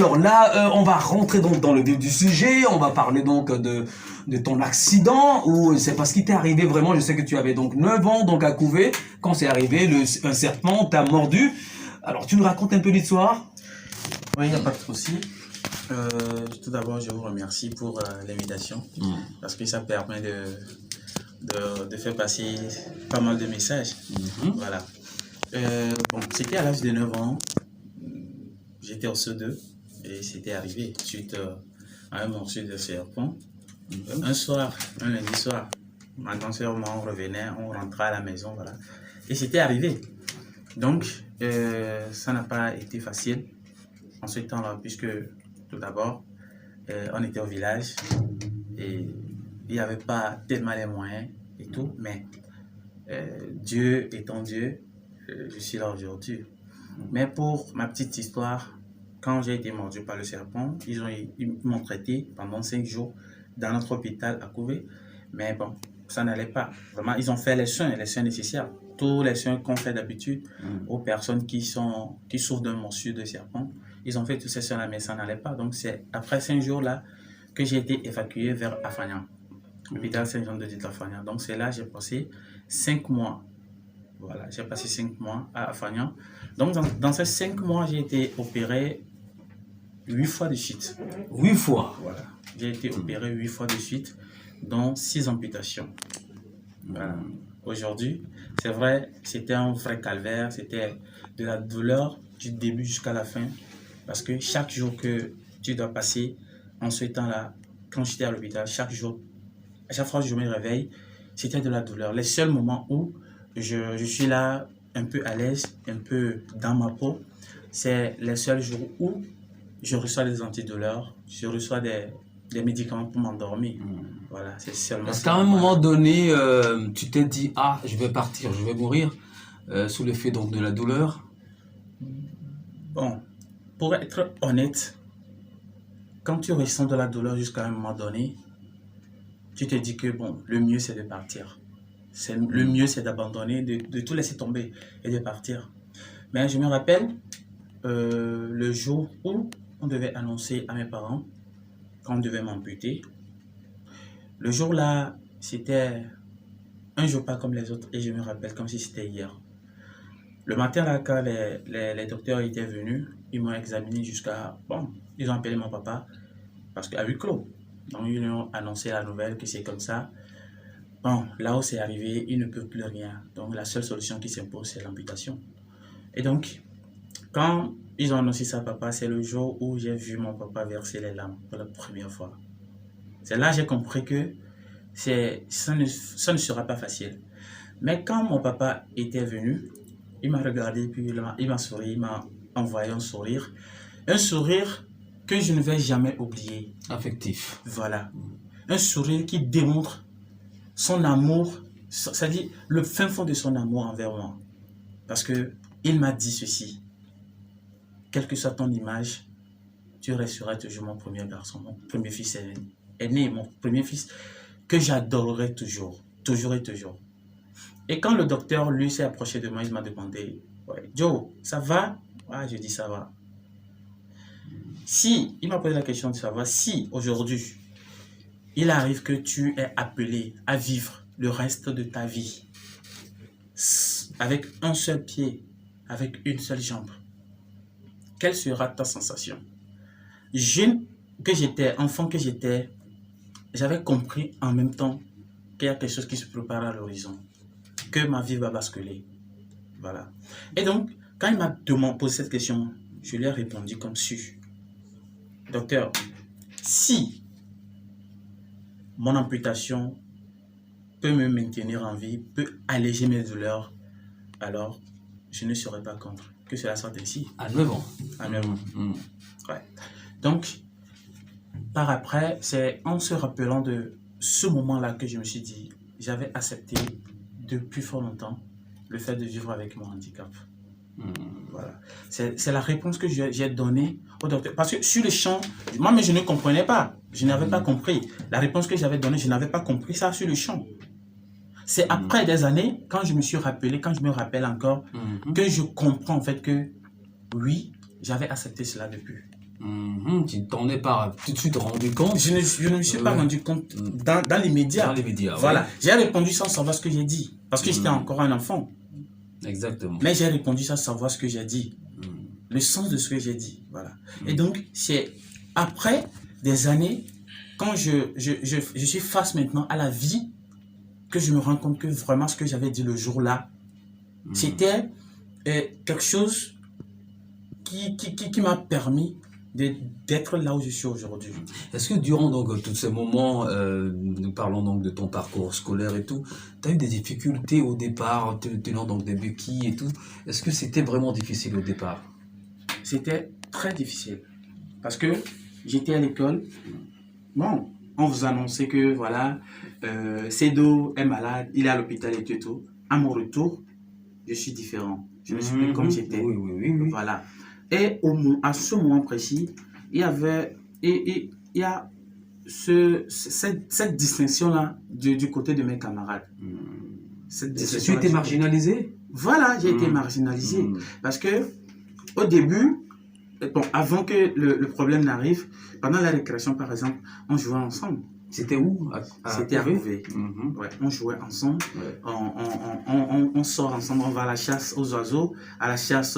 Alors là, on va rentrer donc dans le vif du sujet, on va parler donc de ton accident, ou c'est parce qu'il t'est arrivé vraiment, je sais que tu avais donc 9 ans donc à Couvé, quand c'est arrivé, un serpent t'a mordu. Alors tu nous racontes un peu l'histoire? Oui, il n'y a pas de souci. Tout d'abord, je vous remercie pour l'invitation parce que ça permet de faire passer pas mal de messages. Voilà. Bon, c'était à l'âge de 9 ans, j'étais au CE2 et c'était arrivé suite à un morceau de serpent. Un soir, un lundi soir, ma grande soeur, moi, on revenait, on rentrait à la maison, voilà. Et c'était arrivé. Donc, ça n'a pas été facile en ce temps-là, puisque tout d'abord, on était au village et il n'y avait pas tellement les moyens et tout, mais Dieu étant Dieu, je suis là aujourd'hui. Mais pour ma petite histoire, quand j'ai été mordu par le serpent, ils m'ont traité pendant 5 jours dans notre hôpital à Couvé. Mais bon, ça n'allait pas. Vraiment, ils ont fait les soins nécessaires. Tous les soins qu'on fait d'habitude aux personnes qui souffrent d'un morsure de serpent. Ils ont fait tous ces soins-là, mais ça n'allait pas. Donc, c'est après 5 jours-là que j'ai été évacué vers Afagnan, l'hôpital Saint-Jean-de-Dieu d'Afagnan. Donc, c'est là que j'ai passé 5 mois. Voilà, j'ai passé 5 mois à Afagnan. Donc, dans ces 5 mois, j'ai été opéré 8 fois de suite. 8 fois? Voilà. J'ai été opéré 8 fois de suite, dont 6 amputations. Voilà. Aujourd'hui, c'est vrai, c'était un vrai calvaire, c'était de la douleur du début jusqu'à la fin, parce que chaque jour que tu dois passer en ce temps-là, quand j'étais à l'hôpital, chaque jour, à chaque fois que je me réveille, c'était de la douleur. Les seuls moments où je suis là, un peu à l'aise, un peu dans ma peau, c'est les seuls jours où je reçois des antidouleurs, je reçois des médicaments pour m'endormir. Voilà, c'est seulement Est-ce ça. qu'à un moment donné, tu t'es dit, ah, je vais partir, je vais mourir, sous l'effet donc de la douleur? Bon, pour être honnête, quand tu ressens de la douleur jusqu'à un moment donné, tu te dis que bon, le mieux c'est de partir. Le mieux c'est d'abandonner, de tout laisser tomber et de partir. Mais je me rappelle le jour où on devait annoncer à mes parents qu'on devait m'amputer. Le jour-là, c'était un jour pas comme les autres et je me rappelle comme si c'était hier. Le matin, là, quand les docteurs étaient venus, ils m'ont examiné jusqu'à... Bon, ils ont appelé mon papa parce qu'à huis clos. Donc, ils lui ont annoncé la nouvelle que c'est comme ça. Bon, là où c'est arrivé, ils ne peuvent plus rien. Donc, la seule solution qui s'impose, c'est l'amputation. Et donc, quand ils ont annoncé ça à papa, c'est le jour où j'ai vu mon papa verser les larmes pour la première fois. C'est là que j'ai compris que ça ne sera pas facile. Mais quand mon papa était venu, il m'a regardé, puis il m'a souri, il m'a envoyé un sourire. Un sourire que je ne vais jamais oublier. Affectif. Voilà. Un sourire qui démontre son amour, c'est-à-dire le fin fond de son amour envers moi. Parce qu'il m'a dit ceci. Quelle que soit ton image, tu resteras toujours mon premier garçon, mon premier fils est né, mon premier fils que j'adorerai toujours, toujours et toujours. Et quand le docteur, lui, s'est approché de moi, il m'a demandé, ouais, Joe, ça va? Ah, je dis ça va. Si, il m'a posé la question de savoir si aujourd'hui, il arrive que tu es appelé à vivre le reste de ta vie avec un seul pied, avec une seule jambe, quelle sera ta sensation? Jeune que j'étais, enfant que j'étais, j'avais compris en même temps qu'il y a quelque chose qui se prépare à l'horizon, que ma vie va basculer. Voilà. Et donc, quand il m'a posé cette question, je lui ai répondu comme suit. Docteur, si mon amputation peut me maintenir en vie, peut alléger mes douleurs, alors je ne serai pas contre que cela soit ainsi. À 9 ans. À 9 ans. Ouais. Donc, par après, c'est en se rappelant de ce moment-là que je me suis dit, j'avais accepté depuis fort longtemps le fait de vivre avec mon handicap. Voilà. C'est la réponse que j'ai donnée au docteur. Parce que sur le champ, moi, mais je ne comprenais pas. Je n'avais pas compris. La réponse que j'avais donnée, je n'avais pas compris ça sur le champ. C'est après des années, quand je me suis rappelé, quand je me rappelle encore, que je comprends en fait que oui, j'avais accepté cela depuis. Tu t'en es pas tout de suite rendu compte. Je ne me suis pas rendu compte dans les médias. Dans les médias, Voilà. oui. J'ai répondu sans savoir ce que j'ai dit. Parce que j'étais encore un enfant. Exactement. Mais j'ai répondu sans savoir ce que j'ai dit. Le sens de ce que j'ai dit. Voilà. Et donc, c'est après des années, quand je suis face maintenant à la vie, que je me rends compte que vraiment ce que j'avais dit le jour-là, c'était quelque chose qui m'a permis d'être là où je suis aujourd'hui. Est-ce que durant donc tous ces moments, nous parlons donc de ton parcours scolaire et tout, tu as eu des difficultés au départ, tenant donc des béquilles et tout. Est-ce que c'était vraiment difficile au départ? C'était très difficile parce que j'étais à l'école. Bon, on vous annonçait que voilà, Cédo est malade, il est à l'hôpital et tout. À mon retour, je suis différent. Je me suis mis comme j'étais. Oui. Voilà. Et à ce moment précis, il y avait il y a cette distinction-là du côté de mes camarades. Tu étais marginalisé? Voilà, j'ai été marginalisé. Parce que au début, bon, avant que le problème n'arrive, pendant la récréation par exemple, on jouait ensemble. C'était où? C'était à Couvé. Ouais, on jouait ensemble, on sort ensemble, on va à la chasse aux oiseaux, à la chasse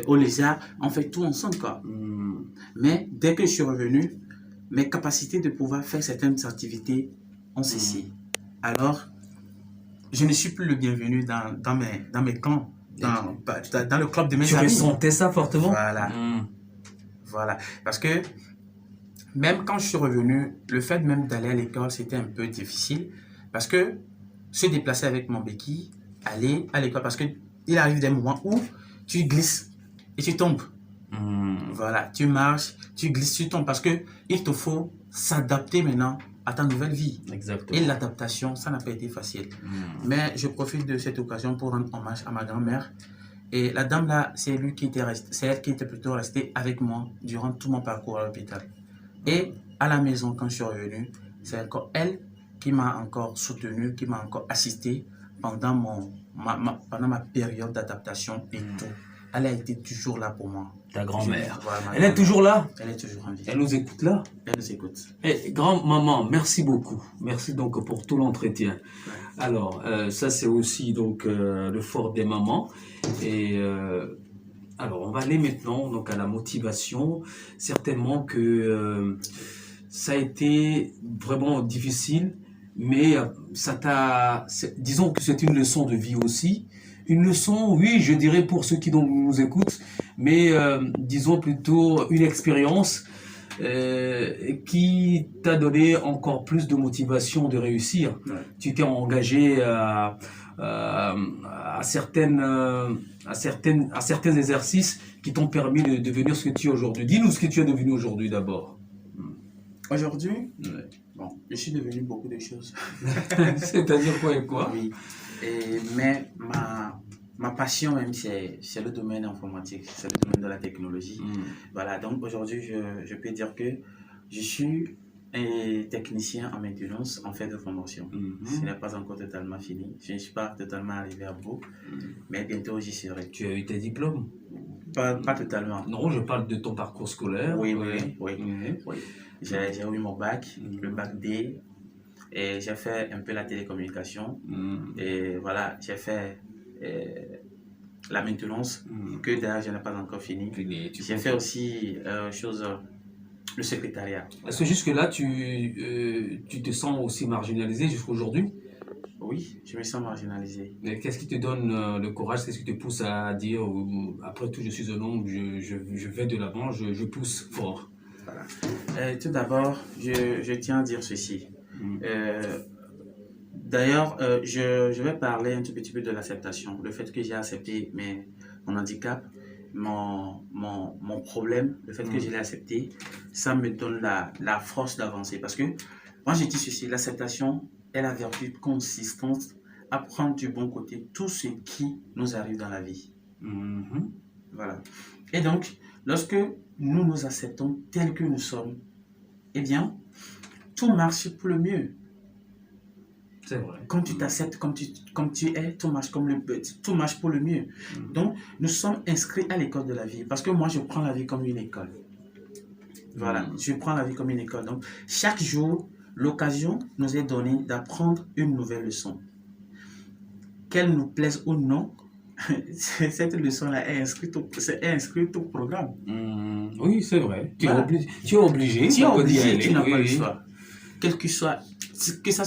aux lézards, on fait tout ensemble quoi. Mais dès que je suis revenu, mes capacités de pouvoir faire certaines activités ont cessé. Alors, je ne suis plus le bienvenu dans mes camps, dans le club de mes amis. Tu ressentais ça fortement? Voilà. Voilà. Parce que même quand je suis revenu, le fait même d'aller à l'école, c'était un peu difficile. Parce que se déplacer avec mon béquille, aller à l'école, parce qu'il arrive des moments où tu glisses et tu tombes. Voilà, tu marches, tu glisses, tu tombes. Parce qu'il te faut s'adapter maintenant à ta nouvelle vie. Exactement. Et l'adaptation, ça n'a pas été facile. Mais je profite de cette occasion pour rendre hommage à ma grand-mère. Et la dame là, c'est elle qui était plutôt restée avec moi durant tout mon parcours à l'hôpital. Et à la maison, quand je suis revenu, c'est encore elle qui m'a encore soutenu, qui m'a encore assisté pendant ma période d'adaptation et tout. Elle a été toujours là pour moi. Ta grand-mère. Voilà, elle est toujours là? Elle est toujours en vie. Elle nous écoute là? Elle nous écoute. Grand-maman, merci beaucoup. Merci donc pour tout l'entretien. Alors, ça c'est aussi donc le fort des mamans. Et alors, on va aller maintenant donc à la motivation. Certainement que ça a été vraiment difficile, mais disons que c'est une leçon de vie aussi. Une leçon, oui, je dirais pour ceux qui donc nous écoutent, mais disons plutôt une expérience qui t'a donné encore plus de motivation de réussir. Ouais. Tu t'es engagé à certains exercices qui t'ont permis de devenir ce que tu es aujourd'hui. Dis-nous ce que tu es devenu aujourd'hui d'abord. Aujourd'hui, bon, je suis devenu beaucoup de choses. C'est-à-dire quoi et quoi? Oui. Mais ma passion même, c'est le domaine informatique, c'est le domaine de la technologie. Voilà, donc aujourd'hui, je peux dire que je suis un technicien en maintenance, en fait de formation. Ce n'est pas encore totalement fini. Je ne suis pas totalement arrivé à bout, mais bientôt j'y serai. Tu as eu tes diplômes? Pas totalement. Non, je parle de ton parcours scolaire. Oui. J'ai eu mon bac, le bac D, et j'ai fait un peu la télécommunication. Et voilà, j'ai fait la maintenance, que d'ailleurs je n'ai pas encore fini. J'ai fait aussi le secrétariat. Est-ce que jusque-là, tu te sens aussi marginalisé jusqu'aujourd'hui? Oui, je me sens marginalisé. Qu'est-ce qui te donne le courage? Qu'est-ce qui te pousse à dire, après tout, je suis un homme, je vais de l'avant, je pousse fort? Voilà. Tout d'abord, je tiens à dire ceci. D'ailleurs, je vais parler un tout petit peu de l'acceptation. Le fait que j'ai accepté mon handicap, mon problème, le fait que je l'ai accepté, ça me donne la force d'avancer. Parce que moi, j'ai dit ceci, l'acceptation est la vertu consistante à prendre du bon côté tout ce qui nous arrive dans la vie. Voilà. Et donc, lorsque nous nous acceptons tels que nous sommes, eh bien, tout marche pour le mieux. C'est vrai. Quand tu t'acceptes comme tu es, tout marche pour le mieux. Donc, nous sommes inscrits à l'école de la vie. Parce que moi, je prends la vie comme une école. Voilà, je prends la vie comme une école. Donc, chaque jour, l'occasion nous est donnée d'apprendre une nouvelle leçon. Qu'elle nous plaise ou non, cette leçon-là est inscrite au programme. Oui, c'est vrai. Tu Voilà. es obligé. Tu es donc, d'y obligé, aller. tu n'as pas le Oui. choix. Quel que soit, que ça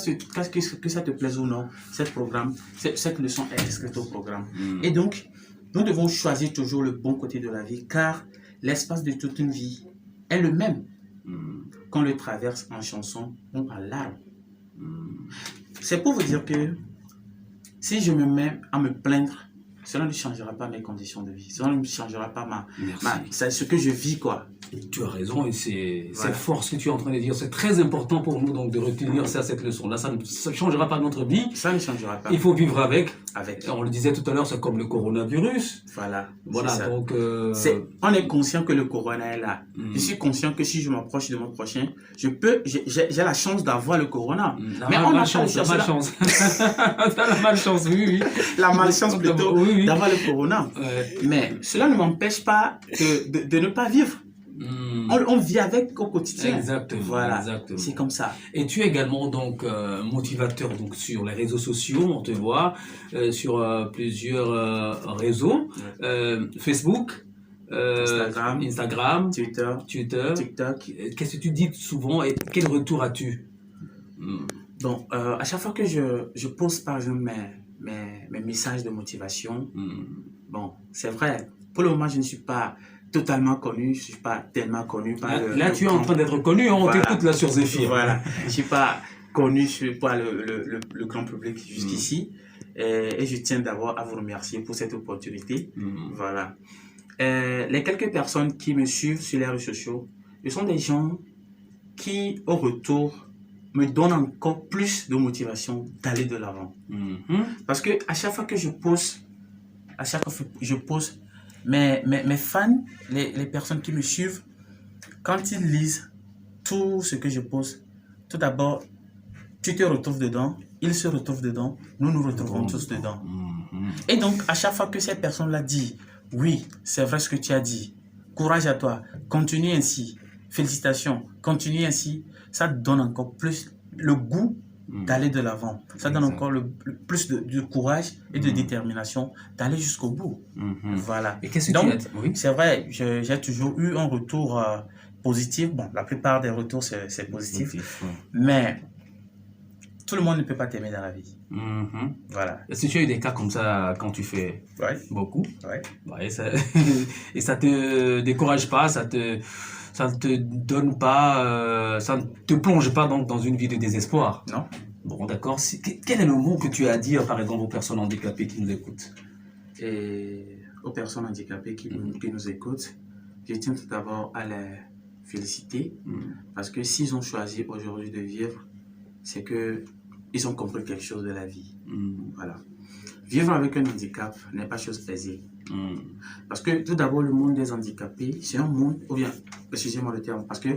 te plaise ou non, cette leçon est inscrite au programme. Et donc, nous devons choisir toujours le bon côté de la vie, car l'espace de toute une vie est le même qu'on le traverse en chanson ou en larmes. C'est pour vous dire que si je me mets à me plaindre, cela ne changera pas mes conditions de vie. Cela ne changera pas c'est ce que je vis, quoi. Tu as raison, et c'est Voilà. fort ce que tu es en train de dire. C'est très important pour nous donc de retenir ça, cette leçon-là. Ça ne changera pas notre vie. Ça ne changera pas. Il faut vivre avec. Avec. On le disait tout à l'heure, c'est comme le coronavirus. Voilà. Voilà, donc... on est conscient que le corona est là. Je suis conscient que si je m'approche de mon prochain, j'ai la chance d'avoir le corona. Mais on a la chance. La malchance. La malchance, oui. La malchance plutôt oui. d'avoir le corona. Mais cela ne m'empêche pas de ne pas vivre. On vit avec au quotidien. Exactement. Voilà. Exactement. C'est comme ça. Et tu es également donc motivateur donc sur les réseaux sociaux, on te voit sur plusieurs réseaux, Facebook, Instagram, Twitter, TikTok. Qu'est-ce que tu dis souvent et quel retour as-tu? Bon, à chaque fois que je poste par exemple mes messages de motivation, bon, c'est vrai. Pour le moment, je ne suis pas totalement connu, je ne suis pas tellement connu par Là, tu es en train d'être connu, on t'écoute là sur Zephyr. Voilà, je ne suis pas connu par le grand public jusqu'ici. Et je tiens d'abord à vous remercier pour cette opportunité. Voilà. Les quelques personnes qui me suivent sur les réseaux sociaux, ce sont des gens qui, au retour, me donnent encore plus de motivation d'aller de l'avant. Parce que à chaque fois que je pose, mes fans, les personnes qui me suivent, quand ils lisent tout ce que je pose, tout d'abord, tu te retrouves dedans, ils se retrouvent dedans, nous nous retrouvons tous dedans. Et donc, à chaque fois que cette personne-là dit, oui, c'est vrai ce que tu as dit, courage à toi, continue ainsi, félicitations, continue ainsi, ça te donne encore plus le goût d'aller de l'avant. Ça donne encore le plus de courage et de détermination d'aller jusqu'au bout. Voilà. Et qu'est-ce que donc, tu as dit? C'est vrai, j'ai toujours eu un retour positif. Bon, la plupart des retours, c'est positif. Mais tout le monde ne peut pas t'aimer dans la vie. Voilà. Est-ce que tu as eu des cas comme ça quand tu fais beaucoup? Ouais. Et ça te décourage pas, ça te donne pas, ça ne te plonge pas dans une vie de désespoir? Non. Bon, d'accord. Quel est le mot que tu as à dire, par exemple, aux personnes handicapées qui nous écoutent? Et aux personnes handicapées qui nous écoutent, je tiens tout d'abord à les féliciter parce que s'ils ont choisi aujourd'hui de vivre, c'est que ils ont compris quelque chose de la vie. Voilà. Vivre avec un handicap n'est pas chose aisée. Parce que tout d'abord, le monde des handicapés, c'est un monde, ou bien, excusez-moi le terme, parce que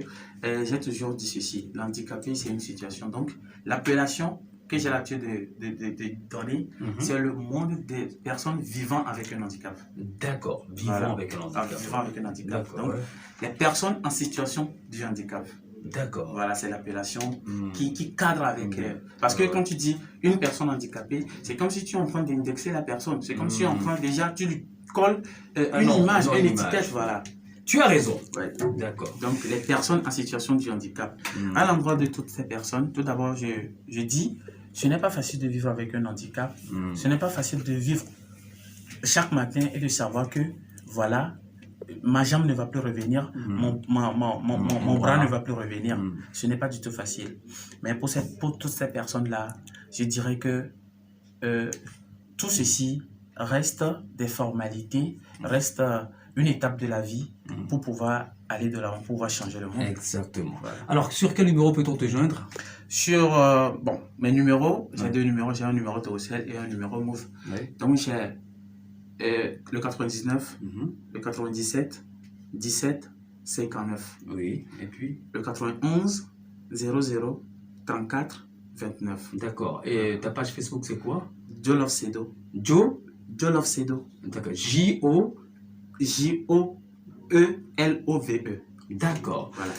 j'ai toujours dit ceci, l'handicapé, c'est une situation. Donc, l'appellation que j'ai l'habitude de donner, c'est le monde des personnes vivant avec un handicap. D'accord, vivant avec un handicap. Vivant avec un handicap. Donc, les personnes en situation de handicap. D'accord. Voilà, c'est l'appellation qui cadre avec... parce que quand tu dis une personne handicapée, c'est comme si tu es en train d'indexer la personne. C'est comme si en train déjà, tu lui colles une image, une étiquette, voilà. Tu as raison. Ouais. D'accord. Donc, les personnes en situation de handicap. À l'endroit de toutes ces personnes, tout d'abord, je dis, ce n'est pas facile de vivre avec un handicap. Ce n'est pas facile de vivre chaque matin et de savoir que, voilà, ma jambe ne va plus revenir, mon bras ne va plus revenir. Ce n'est pas du tout facile. Mais pour toutes ces personnes-là, je dirais que tout ceci reste des formalités, reste une étape de la vie pour pouvoir aller de l'avant, pour pouvoir changer le monde. Exactement. Voilà. Alors, sur quel numéro peut-on te joindre? Sur mes numéros, j'ai deux numéros, j'ai un numéro Tocel et un numéro Move. Donc, j'ai le 99, le 97, 17, 59. Oui, et puis le 91, 00, 34, 29. D'accord. Et ta page Facebook, c'est quoi? Joe Love Sedo. Joe Love Sedo. D'accord. J-O J-O-E-L-O-V-E. D'accord. Voilà.